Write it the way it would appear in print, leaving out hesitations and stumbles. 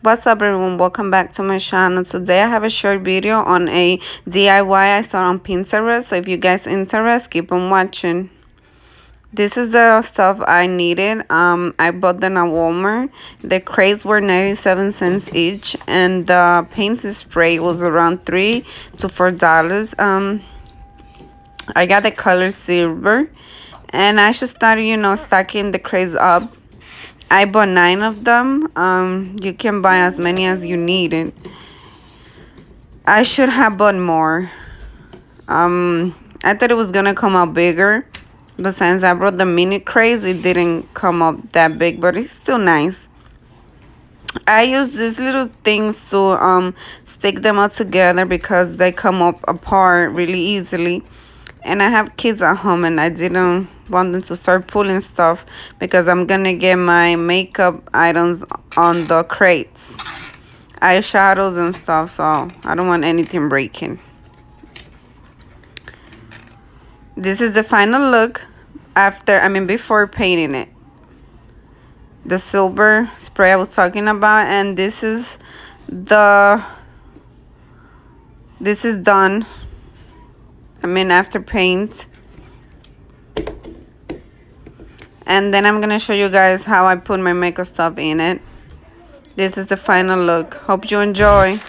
What's up everyone, welcome back to my channel. Today I have a short video on a DIY I saw on Pinterest, so if you guys interested, keep on watching. This is the stuff I needed. I bought them at Walmart. The crates were 97 cents each, and the paint spray was around $3 to $4. I got the color silver, and I just started stacking the crates up. I bought 9 of them. You can buy as many as you need. I should have bought more. I thought it was gonna come out bigger, but since I brought the mini crates, it didn't come up that big, but it's still nice. I use these little things to stick them all together because they come up apart really easily. And I have kids at home, and I didn't want them to start pulling stuff because I'm gonna get my makeup items on the crates, eyeshadows and stuff, so I don't want anything breaking. This is the final look before painting it. The silver spray I was talking about, and this is done. After paint. And then I'm gonna show you guys how I put my makeup stuff in it. This is the final look. Hope you enjoy.